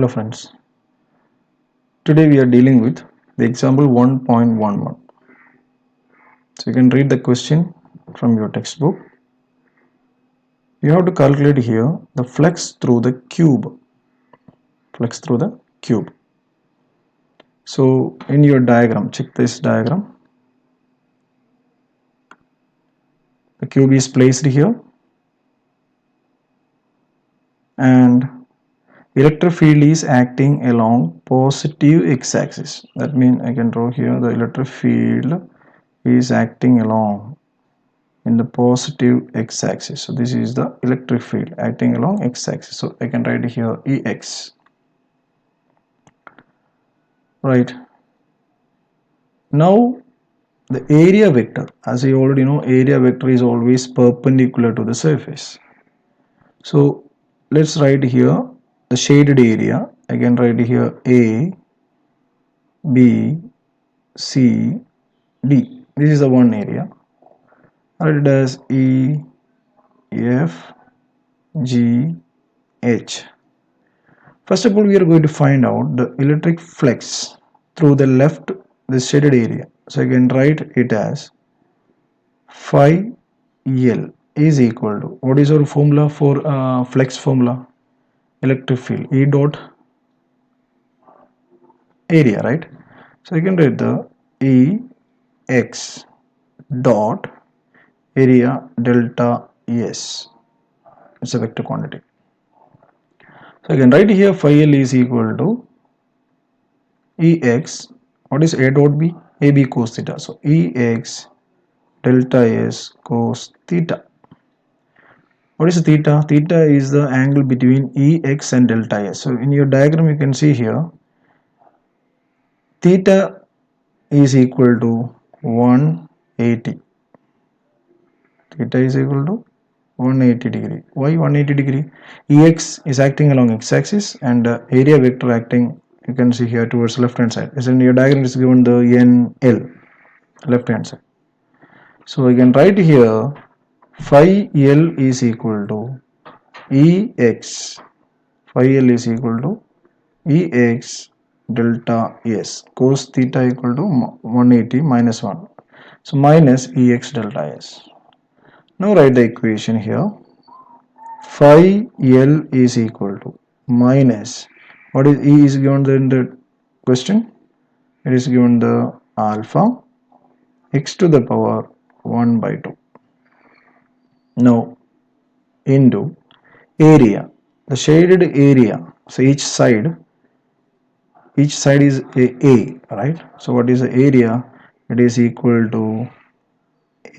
Hello friends, today we are dealing with the example 1.11. So you can read the question from your textbook. You have to calculate here the flux through the cube. So in your diagram, check this diagram. The cube is placed here and electric field is acting along positive x-axis. That means I can draw here the electric field is acting along in the positive x-axis. So this is the electric field acting along x-axis. So I can write here Ex. Right. Now the area vector, as you already know, area vector is always perpendicular to the surface. So let's write here the shaded area. I can write here A, B, C, D. This is the one area. Write it as E, F, G, H. First of all, we are going to find out the electric flux through the left, the shaded area. So I can write it as phi L is equal to, what is our formula for flux formula? Electric field, E dot area, right? So I can write the E x dot area delta S. It's a vector quantity. So I can write here phi L is equal to Ex, what is A dot B? AB cos theta. So Ex delta S cos theta. What is theta? Theta is the angle between Ex and delta S. So in your diagram you can see here theta is equal to 180. Theta is equal to 180 degree. Why 180 degree? Ex is acting along x-axis and area vector acting, you can see here, towards left hand side. As in your diagram is given the NL, left hand side. So I can write here phi L is equal to Ex. Phi L is equal to Ex delta S cos theta equal to 180 minus 1. So minus Ex delta S. Now write the equation here. Phi L is equal to minus, what is E is given in the question? It is given the alpha x to the power 1 by 2. Now into area, the shaded area. So each side is a, right? So what is the area? It is equal to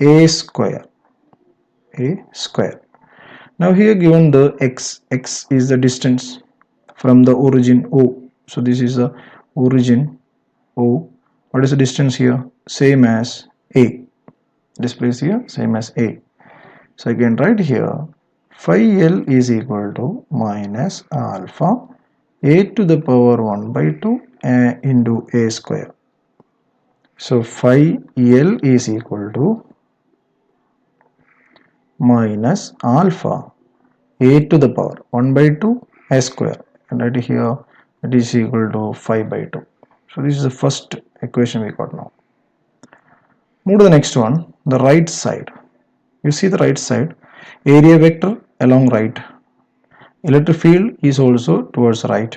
a square. Now here given the x is the distance from the origin O. So this is the origin O. What is the distance here? Same as A. This place here same as A. So I can write here phi L is equal to minus alpha a to the power 1 by 2 into a square. So phi L is equal to minus alpha a to the power 1 by 2 a square, and right here it is equal to 5 by 2. So this is the first equation we got now. Move to the next one, the right side. You see the right side, area vector along right, electric field is also towards right.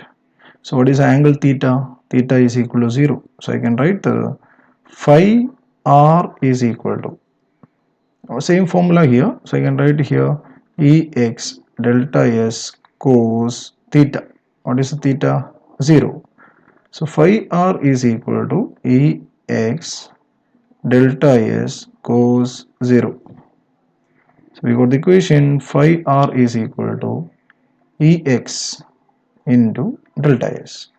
So what is the angle theta? Theta is equal to 0. So I can write the phi r is equal to, same formula here. So I can write here Ex delta S cos theta. What is the theta? 0. So phi r is equal to Ex delta S cos 0. So we got the equation phi r is equal to Ex into delta S.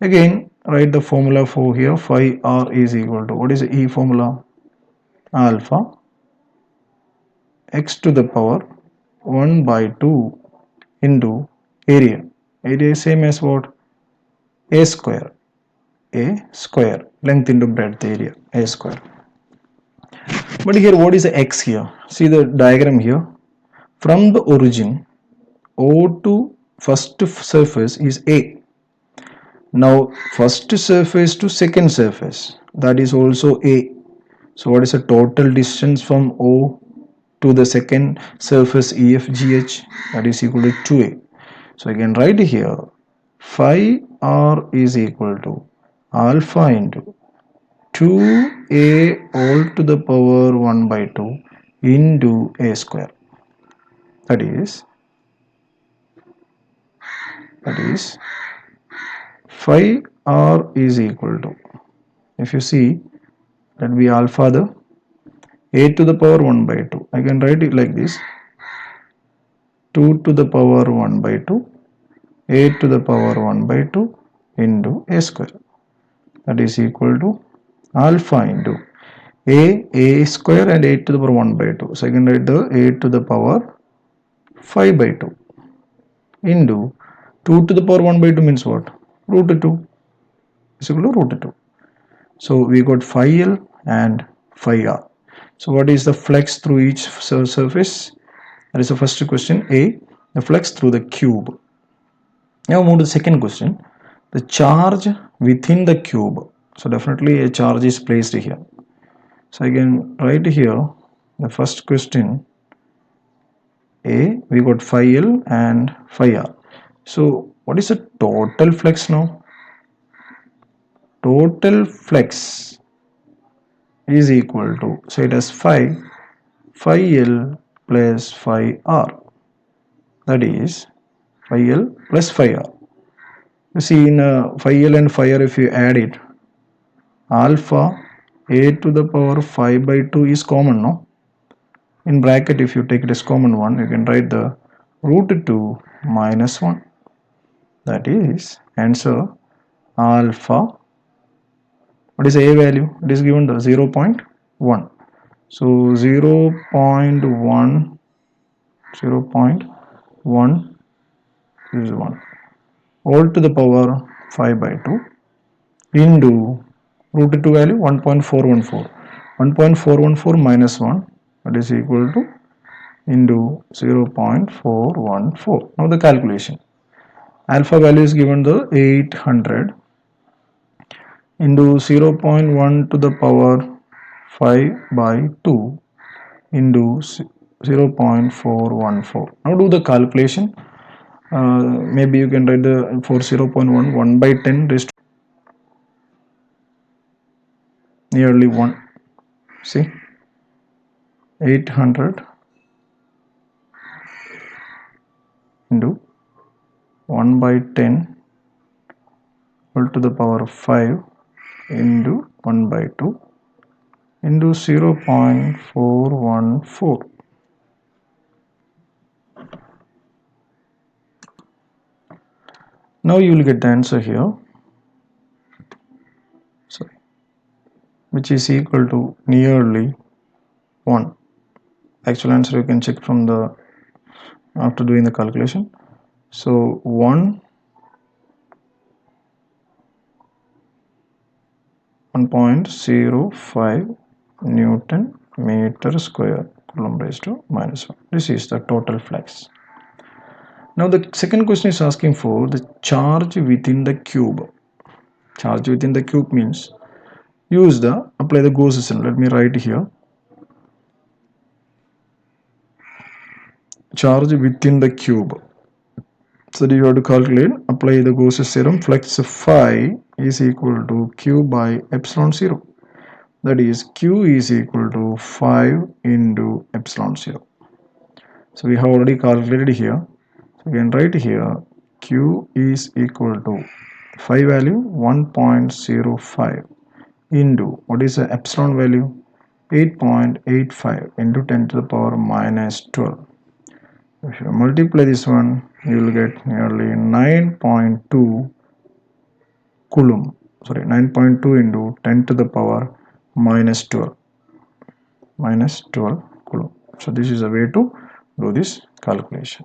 Again write the formula for here, phi r is equal to, what is the E formula? Alpha x to the power 1 by 2 into area. Area is same as what? A square. Length into breadth area. A square. But here what is the x here? See the diagram here. From the origin O to first surface is A. Now first surface to second surface, that is also A. So what is the total distance from O to the second surface EFGH? That is equal to 2A. So I can write here phi r is equal to alpha into 2A all to the power 1 by 2 into A square. That is phi r is equal to, if you see, let be alpha the A to the power 1 by 2. I can write it like this: 2 to the power 1 by 2 A to the power 1 by 2 into A square. That is equal to alpha into A square and A to the power 1 by 2. So I can write the A to the power 5 by 2 into 2 to the power 1 by 2 means what? Root 2 is equal to root 2. So we got phi L and phi R. So what is the flux through each surface? That is the first question. A, the flux through the cube. Now move to the second question. The charge within the cube. So definitely a charge is placed here. So I can write here the first question. A, we got phi L and phi R. So what is the total flux now? Total flux is equal to, so it has phi L plus phi R. That is phi L plus phi R. You see, in phi L and phi R, if you add it, alpha A to the power 5 by 2 is common, no? In bracket, if you take it as common one, you can write the root 2 minus 1. That is answer alpha. What is A value? It is given the 0.1. So 0.1 is 1 all to the power 5 by 2 into root 2 value 1.414. 1.414 minus 1, that is equal to into 0.414. Now the calculation. Alpha value is given the 800 into 0.1 to the power 5 by 2 into 0.414. Now do the calculation. Maybe you can write the for 0.1 1 by 10 raised to nearly 1. See, 800 into 1 by 10 all to the power of 5 into 1 by 2 into 0.414. Now you will get the answer here, which is equal to nearly 1. Actual answer you can check from the after doing the calculation. So 1.05 Newton meter square Coulomb raised to minus 1. This is the total flux. Now the second question is asking for the charge within the cube. Charge within the cube means apply the Gauss system. Let me write here. Charge within the cube. So you have to calculate, apply the Gauss theorem. Flux phi is equal to Q by epsilon 0. That is Q is equal to 5 into epsilon 0. So we have already calculated here. So we can write here Q is equal to phi value 1.05 into, what is the epsilon value? 8.85 into 10 to the power minus 12. If you multiply this one, you will get nearly 9.2 Coulomb. Sorry, 9.2 into 10 to the power minus 12 Coulomb. So this is a way to do this calculation.